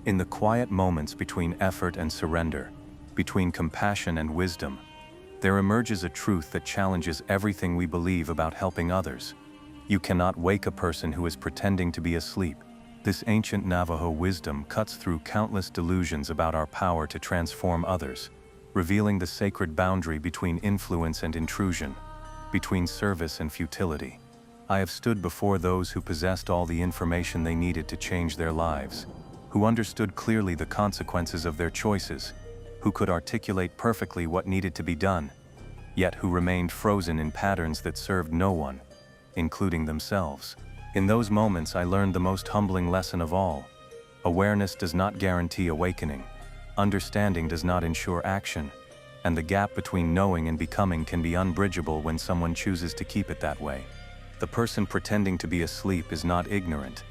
In the quiet moments between effort and surrender, between compassion and wisdom, there emerges a truth that challenges everything we believe about helping others. You cannot wake a person who is pretending to be asleep. This ancient Navajo wisdom cuts through countless delusions about our power to transform others, revealing the sacred boundary between influence and intrusion, between service and futility. I have stood before those who possessed all the information they needed to change their lives, who understood clearly the consequences of their choices, who could articulate perfectly what needed to be done, yet who remained frozen in patterns that served no one, including themselves. In those moments I learned the most humbling lesson of all. Awareness does not guarantee awakening. Understanding does not ensure action. And the gap between knowing and becoming can be unbridgeable when someone chooses to keep it that way. The person pretending to be asleep is not ignorant.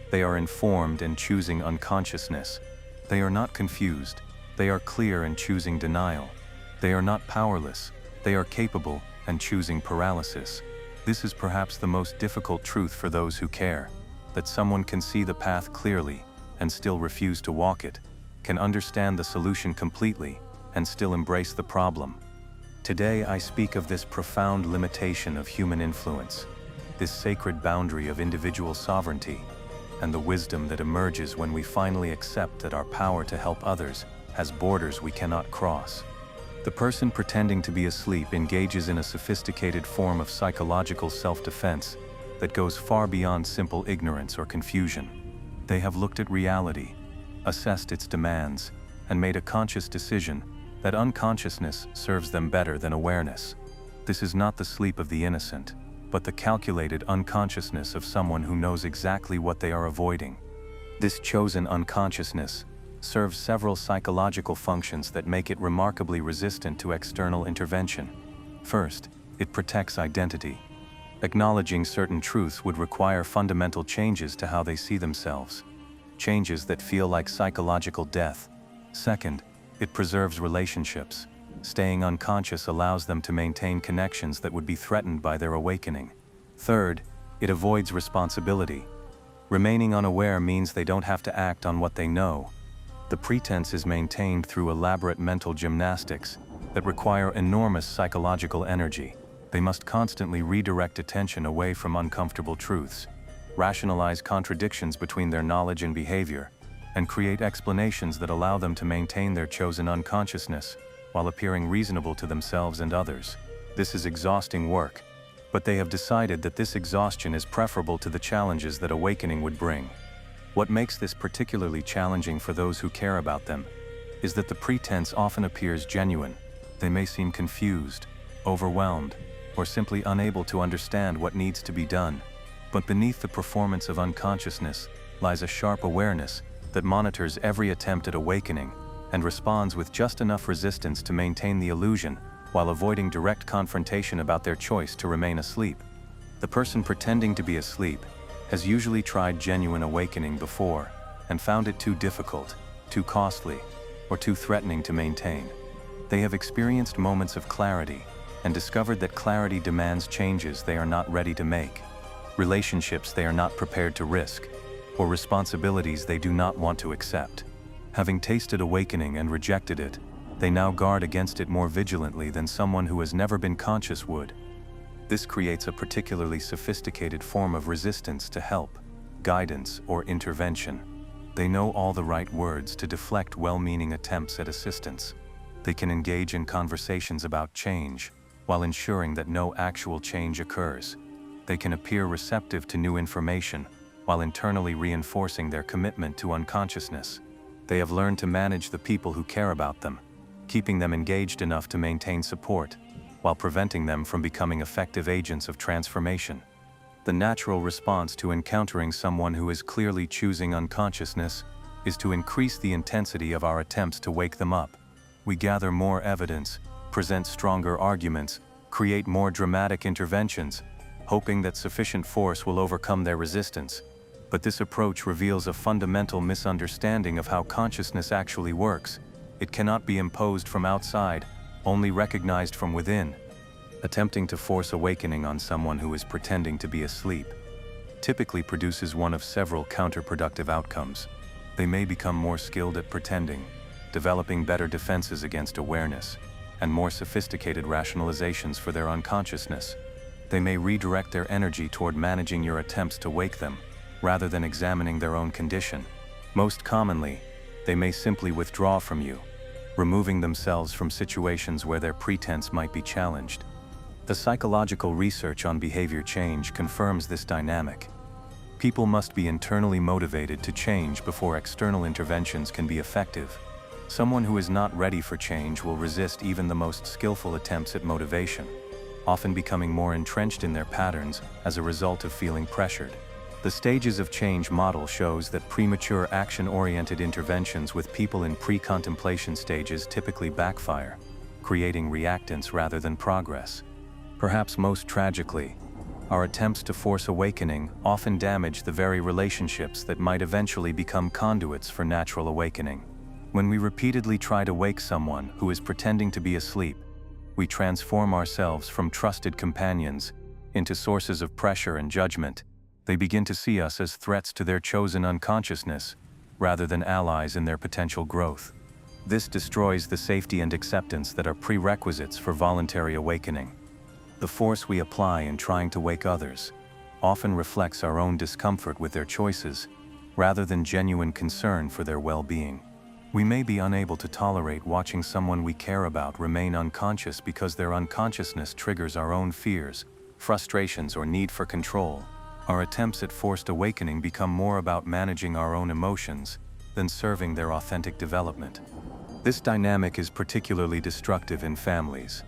They are informed and choosing unconsciousness. They are not confused. They are clear and choosing denial. They are not powerless. They are capable and choosing paralysis. This is perhaps the most difficult truth for those who care, that someone can see the path clearly and still refuse to walk it, can understand the solution completely and still embrace the problem. Today I speak of this profound limitation of human influence, this sacred boundary of individual sovereignty, and the wisdom that emerges when we finally accept that our power to help others has borders we cannot cross. The person pretending to be asleep engages in a sophisticated form of psychological self-defense that goes far beyond simple ignorance or confusion. They have looked at reality, assessed its demands, and made a conscious decision that unconsciousness serves them better than awareness. This is not the sleep of the innocent, but the calculated unconsciousness of someone who knows exactly what they are avoiding. This chosen unconsciousness serves several psychological functions that make it remarkably resistant to external intervention. First, it protects identity. Acknowledging certain truths would require fundamental changes to how they see themselves, changes that feel like psychological death. Second, it preserves relationships. Staying unconscious allows them to maintain connections that would be threatened by their awakening. Third, it avoids responsibility. Remaining unaware means they don't have to act on what they know. The pretense is maintained through elaborate mental gymnastics that require enormous psychological energy. They must constantly redirect attention away from uncomfortable truths, rationalize contradictions between their knowledge and behavior, and create explanations that allow them to maintain their chosen unconsciousness while appearing reasonable to themselves and others. This is exhausting work, but they have decided that this exhaustion is preferable to the challenges that awakening would bring. What makes this particularly challenging for those who care about them is that the pretense often appears genuine. They may seem confused, overwhelmed, or simply unable to understand what needs to be done. But beneath the performance of unconsciousness lies a sharp awareness that monitors every attempt at awakening and responds with just enough resistance to maintain the illusion while avoiding direct confrontation about their choice to remain asleep. The person pretending to be asleep has usually tried genuine awakening before and found it too difficult, too costly, or too threatening to maintain. They have experienced moments of clarity and discovered that clarity demands changes they are not ready to make, relationships they are not prepared to risk, or responsibilities they do not want to accept. Having tasted awakening and rejected it, they now guard against it more vigilantly than someone who has never been conscious would. This creates a particularly sophisticated form of resistance to help, guidance, or intervention. They know all the right words to deflect well-meaning attempts at assistance. They can engage in conversations about change, while ensuring that no actual change occurs. They can appear receptive to new information, while internally reinforcing their commitment to unconsciousness. They have learned to manage the people who care about them, keeping them engaged enough to maintain support, while preventing them from becoming effective agents of transformation. The natural response to encountering someone who is clearly choosing unconsciousness is to increase the intensity of our attempts to wake them up. We gather more evidence, present stronger arguments, create more dramatic interventions, hoping that sufficient force will overcome their resistance. But this approach reveals a fundamental misunderstanding of how consciousness actually works. It cannot be imposed from outside, only recognized from within. Attempting to force awakening on someone who is pretending to be asleep typically produces one of several counterproductive outcomes. They may become more skilled at pretending, developing better defenses against awareness, and more sophisticated rationalizations for their unconsciousness. They may redirect their energy toward managing your attempts to wake them, rather than examining their own condition. Most commonly, they may simply withdraw from you, removing themselves from situations where their pretense might be challenged. The psychological research on behavior change confirms this dynamic. People must be internally motivated to change before external interventions can be effective. Someone who is not ready for change will resist even the most skillful attempts at motivation, often becoming more entrenched in their patterns as a result of feeling pressured. The stages of change model shows that premature action-oriented interventions with people in pre-contemplation stages typically backfire, creating reactance rather than progress. Perhaps most tragically, our attempts to force awakening often damage the very relationships that might eventually become conduits for natural awakening. When we repeatedly try to wake someone who is pretending to be asleep, we transform ourselves from trusted companions into sources of pressure and judgment. They begin to see us as threats to their chosen unconsciousness, rather than allies in their potential growth. This destroys the safety and acceptance that are prerequisites for voluntary awakening. The force we apply in trying to wake others often reflects our own discomfort with their choices, rather than genuine concern for their well-being. We may be unable to tolerate watching someone we care about remain unconscious because their unconsciousness triggers our own fears, frustrations, or need for control. Our attempts at forced awakening become more about managing our own emotions than serving their authentic development. This dynamic is particularly destructive in families,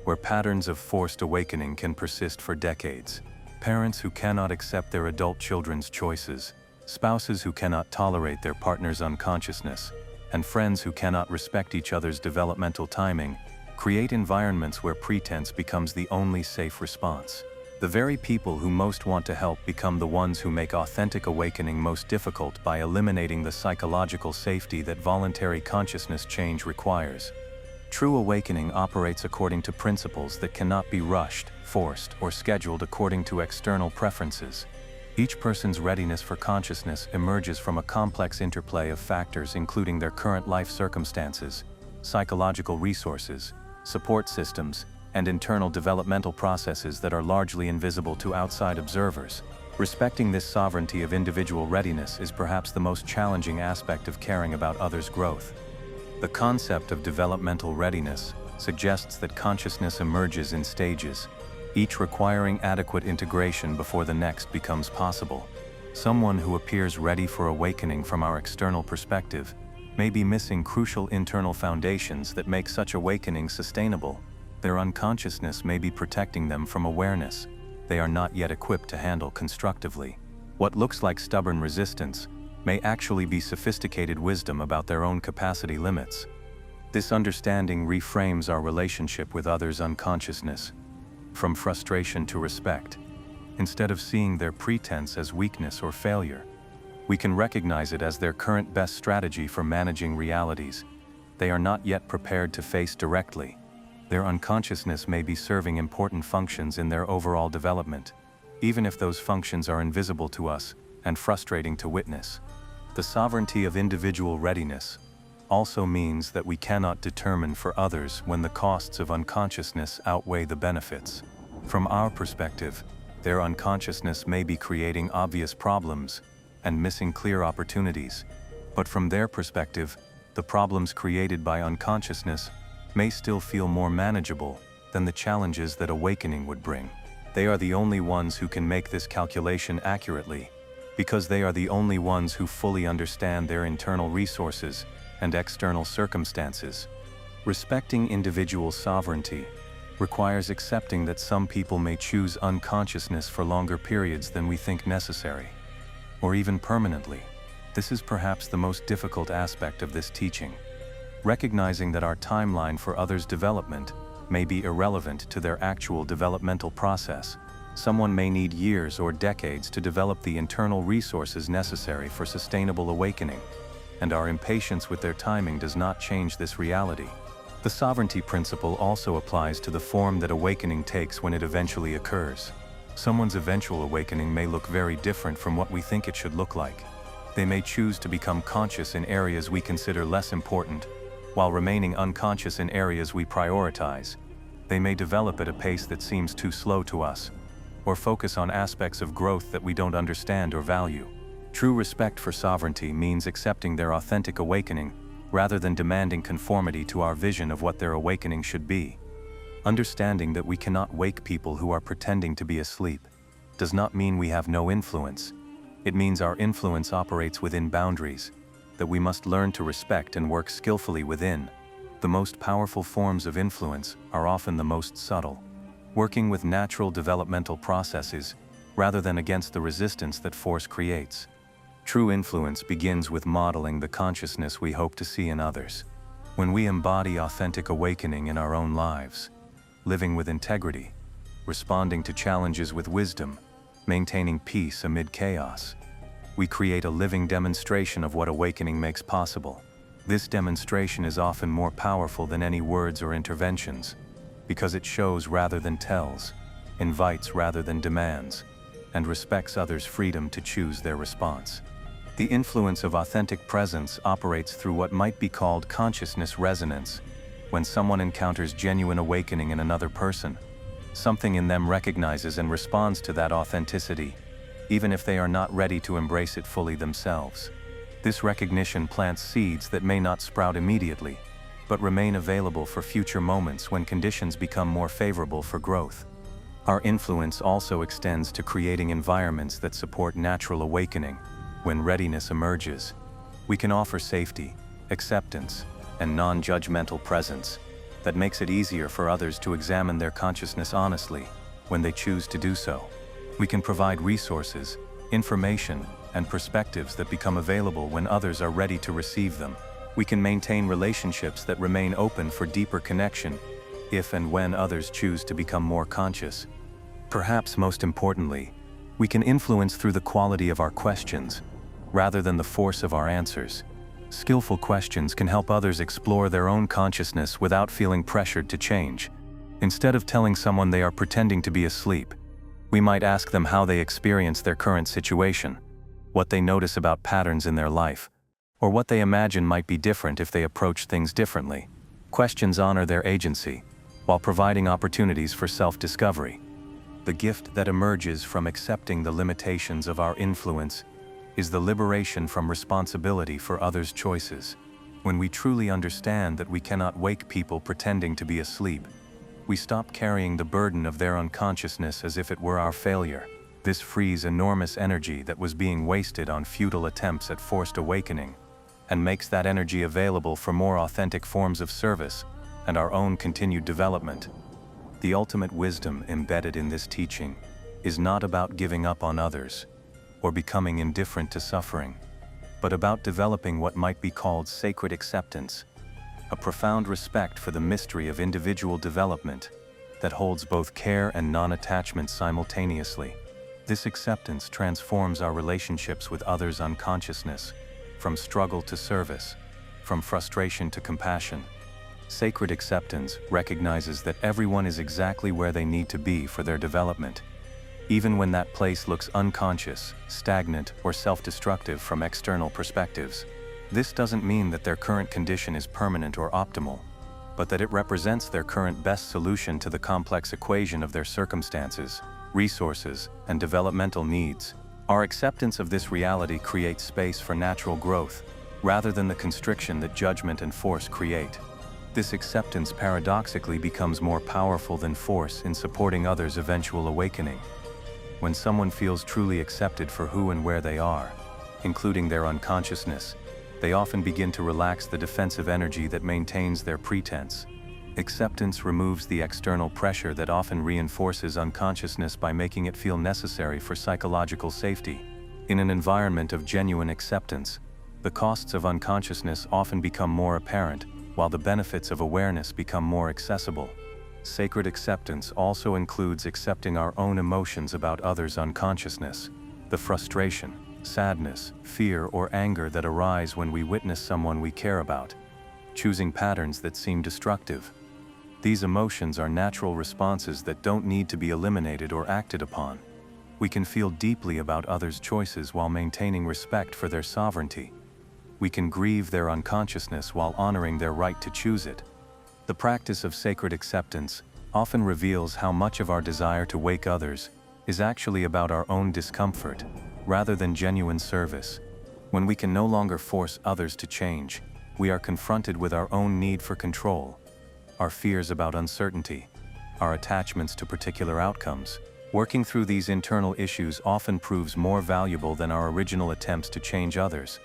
where patterns of forced awakening can persist for decades. Parents who cannot accept their adult children's choices, spouses who cannot tolerate their partner's unconsciousness, and friends who cannot respect each other's developmental timing create environments where pretense becomes the only safe response. The very people who most want to help become the ones who make authentic awakening most difficult by eliminating the psychological safety that voluntary consciousness change requires. True awakening operates according to principles that cannot be rushed, forced, or scheduled according to external preferences. Each person's readiness for consciousness emerges from a complex interplay of factors including their current life circumstances, psychological resources, support systems, and internal developmental processes that are largely invisible to outside observers. Respecting this sovereignty of individual readiness is perhaps the most challenging aspect of caring about others' growth. The concept of developmental readiness suggests that consciousness emerges in stages, each requiring adequate integration before the next becomes possible. Someone who appears ready for awakening from our external perspective may be missing crucial internal foundations that make such awakening sustainable. Their unconsciousness may be protecting them from awareness they are not yet equipped to handle constructively. What looks like stubborn resistance may actually be sophisticated wisdom about their own capacity limits. This understanding reframes our relationship with others' unconsciousness from frustration to respect. Instead of seeing their pretense as weakness or failure, we can recognize it as their current best strategy for managing realities they are not yet prepared to face directly. Their unconsciousness may be serving important functions in their overall development, even if those functions are invisible to us and frustrating to witness. The sovereignty of individual readiness also means that we cannot determine for others when the costs of unconsciousness outweigh the benefits. From our perspective, their unconsciousness may be creating obvious problems and missing clear opportunities, but from their perspective, the problems created by unconsciousness may still feel more manageable than the challenges that awakening would bring. They are the only ones who can make this calculation accurately, because they are the only ones who fully understand their internal resources and external circumstances. Respecting individual sovereignty requires accepting that some people may choose unconsciousness for longer periods than we think necessary, or even permanently. This is perhaps the most difficult aspect of this teaching. Recognizing that our timeline for others' development may be irrelevant to their actual developmental process. Someone may need years or decades to develop the internal resources necessary for sustainable awakening, and our impatience with their timing does not change this reality. The sovereignty principle also applies to the form that awakening takes when it eventually occurs. Someone's eventual awakening may look very different from what we think it should look like. They may choose to become conscious in areas we consider less important, while remaining unconscious in areas we prioritize. They may develop at a pace that seems too slow to us, or focus on aspects of growth that we don't understand or value. True respect for sovereignty means accepting their authentic awakening rather than demanding conformity to our vision of what their awakening should be. Understanding that we cannot wake people who are pretending to be asleep does not mean we have no influence. It means our influence operates within boundaries that we must learn to respect and work skillfully within. The most powerful forms of influence are often the most subtle, working with natural developmental processes rather than against the resistance that force creates. True influence begins with modeling the consciousness we hope to see in others. When we embody authentic awakening in our own lives, living with integrity, responding to challenges with wisdom, maintaining peace amid chaos, we create a living demonstration of what awakening makes possible. This demonstration is often more powerful than any words or interventions, because it shows rather than tells, invites rather than demands, and respects others' freedom to choose their response. The influence of authentic presence operates through what might be called consciousness resonance. When someone encounters genuine awakening in another person, something in them recognizes and responds to that authenticity, even if they are not ready to embrace it fully themselves. This recognition plants seeds that may not sprout immediately, but remain available for future moments when conditions become more favorable for growth. Our influence also extends to creating environments that support natural awakening. When readiness emerges, we can offer safety, acceptance, and non-judgmental presence that makes it easier for others to examine their consciousness honestly when they choose to do so. We can provide resources, information, and perspectives that become available when others are ready to receive them. We can maintain relationships that remain open for deeper connection if and when others choose to become more conscious. Perhaps most importantly, we can influence through the quality of our questions, rather than the force of our answers. Skillful questions can help others explore their own consciousness without feeling pressured to change. Instead of telling someone they are pretending to be asleep, we might ask them how they experience their current situation, what they notice about patterns in their life, or what they imagine might be different if they approach things differently. Questions honor their agency, while providing opportunities for self-discovery. The gift that emerges from accepting the limitations of our influence is the liberation from responsibility for others' choices. When we truly understand that we cannot wake people pretending to be asleep, we stop carrying the burden of their unconsciousness as if it were our failure. This frees enormous energy that was being wasted on futile attempts at forced awakening, and makes that energy available for more authentic forms of service and our own continued development. The ultimate wisdom embedded in this teaching is not about giving up on others or becoming indifferent to suffering, but about developing what might be called sacred acceptance, a profound respect for the mystery of individual development that holds both care and non-attachment simultaneously. This acceptance transforms our relationships with others' unconsciousness, from struggle to service, from frustration to compassion. Sacred acceptance recognizes that everyone is exactly where they need to be for their development, even when that place looks unconscious, stagnant, or self-destructive from external perspectives. This doesn't mean that their current condition is permanent or optimal, but that it represents their current best solution to the complex equation of their circumstances, resources, and developmental needs. Our acceptance of this reality creates space for natural growth, rather than the constriction that judgment and force create. This acceptance paradoxically becomes more powerful than force in supporting others' eventual awakening. When someone feels truly accepted for who and where they are, including their unconsciousness, they often begin to relax the defensive energy that maintains their pretense. Acceptance removes the external pressure that often reinforces unconsciousness by making it feel necessary for psychological safety. In an environment of genuine acceptance, the costs of unconsciousness often become more apparent, while the benefits of awareness become more accessible. Sacred acceptance also includes accepting our own emotions about others' unconsciousness, the frustration, sadness, fear, or anger that arise when we witness someone we care about, choosing patterns that seem destructive. These emotions are natural responses that don't need to be eliminated or acted upon. We can feel deeply about others' choices while maintaining respect for their sovereignty. We can grieve their unconsciousness while honoring their right to choose it. The practice of sacred acceptance often reveals how much of our desire to wake others is actually about our own discomfort, rather than genuine service. When we can no longer force others to change, we are confronted with our own need for control, our fears about uncertainty, our attachments to particular outcomes. Working through these internal issues often proves more valuable than our original attempts to change others,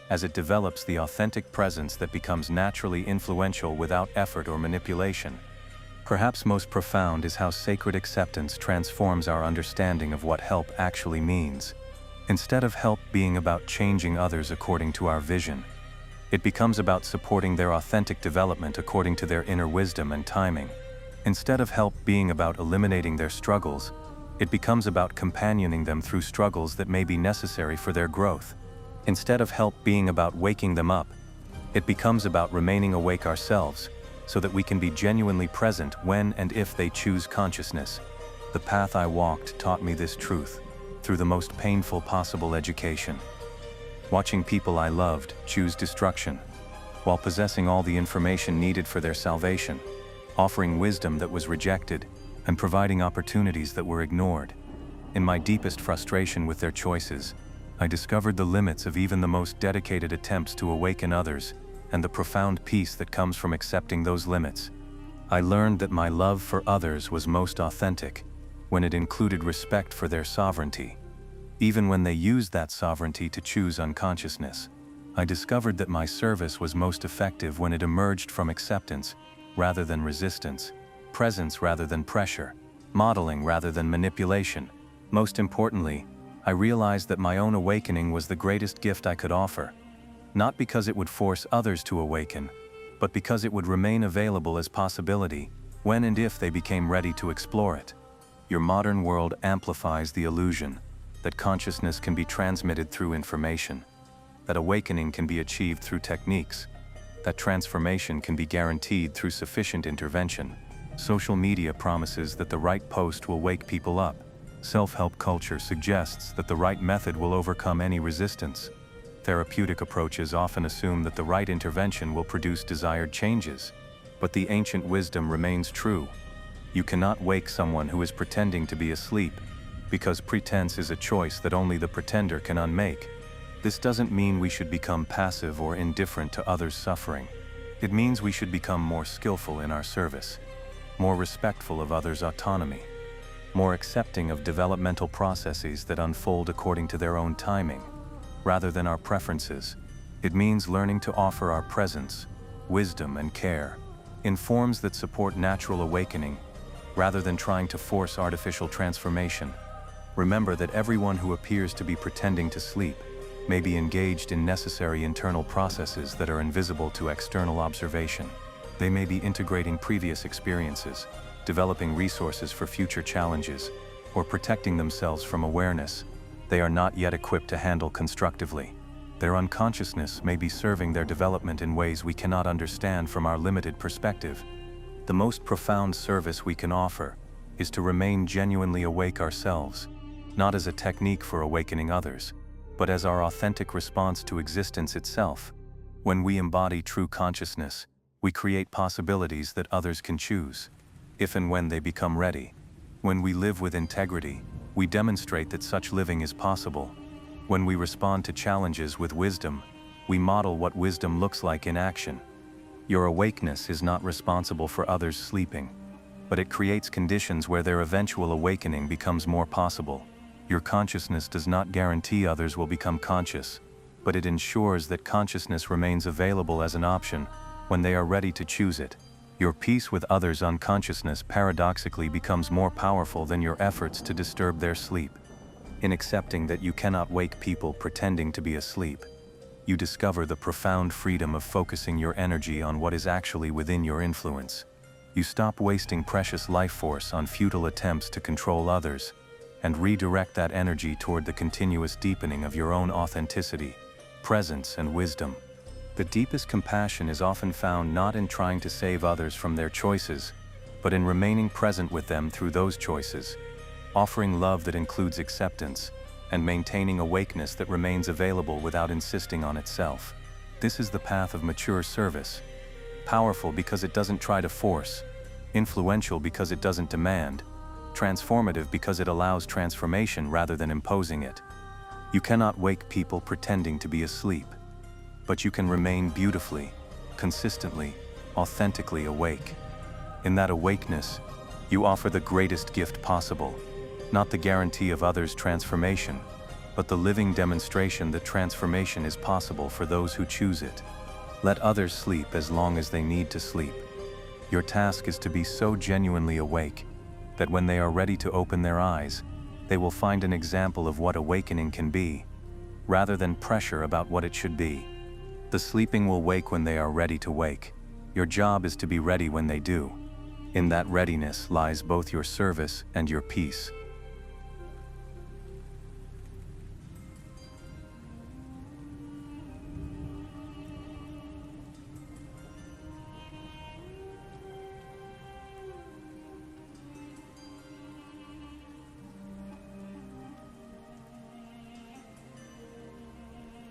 as it develops the authentic presence that becomes naturally influential without effort or manipulation. Perhaps most profound is how sacred acceptance transforms our understanding of what help actually means. Instead of help being about changing others according to our vision, it becomes about supporting their authentic development according to their inner wisdom and timing. Instead of help being about eliminating their struggles, it becomes about companioning them through struggles that may be necessary for their growth. Instead of help being about waking them up, it becomes about remaining awake ourselves, so that we can be genuinely present when and if they choose consciousness. The path I walked taught me this truth, through the most painful possible education. Watching people I loved choose destruction, while possessing all the information needed for their salvation, offering wisdom that was rejected, and providing opportunities that were ignored. In my deepest frustration with their choices, I discovered the limits of even the most dedicated attempts to awaken others, and the profound peace that comes from accepting those limits. I learned that my love for others was most authentic when it included respect for their sovereignty, even when they used that sovereignty to choose unconsciousness. I discovered that my service was most effective when it emerged from acceptance rather than resistance, presence rather than pressure, modeling rather than manipulation. Most importantly, I realized that my own awakening was the greatest gift I could offer, not because it would force others to awaken, but because it would remain available as possibility when and if they became ready to explore it. Your modern world amplifies the illusion that consciousness can be transmitted through information, that awakening can be achieved through techniques, that transformation can be guaranteed through sufficient intervention. Social media promises that the right post will wake people up. Self-help culture suggests that the right method will overcome any resistance. Therapeutic approaches often assume that the right intervention will produce desired changes. But the ancient wisdom remains true. You cannot wake someone who is pretending to be asleep, because pretense is a choice that only the pretender can unmake. This doesn't mean we should become passive or indifferent to others' suffering. It means we should become more skillful in our service, more respectful of others' autonomy, more accepting of developmental processes that unfold according to their own timing, rather than our preferences. It means learning to offer our presence, wisdom, and care in forms that support natural awakening, rather than trying to force artificial transformation. Remember that everyone who appears to be pretending to sleep may be engaged in necessary internal processes that are invisible to external observation. They may be integrating previous experiences, developing resources for future challenges, or protecting themselves from awareness they are not yet equipped to handle constructively. Their unconsciousness may be serving their development in ways we cannot understand from our limited perspective. The most profound service we can offer is to remain genuinely awake ourselves, not as a technique for awakening others, but as our authentic response to existence itself. When we embody true consciousness, we create possibilities that others can choose, if and when they become ready. When we live with integrity, we demonstrate that such living is possible. When we respond to challenges with wisdom, we model what wisdom looks like in action. Your awakeness is not responsible for others sleeping, but it creates conditions where their eventual awakening becomes more possible. Your consciousness does not guarantee others will become conscious, but it ensures that consciousness remains available as an option when they are ready to choose it. Your peace with others' unconsciousness paradoxically becomes more powerful than your efforts to disturb their sleep. In accepting that you cannot wake people pretending to be asleep, you discover the profound freedom of focusing your energy on what is actually within your influence. You stop wasting precious life force on futile attempts to control others, and redirect that energy toward the continuous deepening of your own authenticity, presence, and wisdom. The deepest compassion is often found not in trying to save others from their choices, but in remaining present with them through those choices. offering love that includes acceptance, and maintaining awakeness that remains available without insisting on itself. This is the path of mature service, powerful because it doesn't try to force, influential because it doesn't demand, transformative because it allows transformation rather than imposing it. You cannot wake people pretending to be asleep, but you can remain beautifully, consistently, authentically awake. In that awakeness, you offer the greatest gift possible, not the guarantee of others' transformation, but the living demonstration that transformation is possible for those who choose it. Let others sleep as long as they need to sleep. Your task is to be so genuinely awake that when they are ready to open their eyes, they will find an example of what awakening can be, rather than pressure about what it should be. The sleeping will wake when they are ready to wake. Your job is to be ready when they do. In that readiness lies both your service and your peace.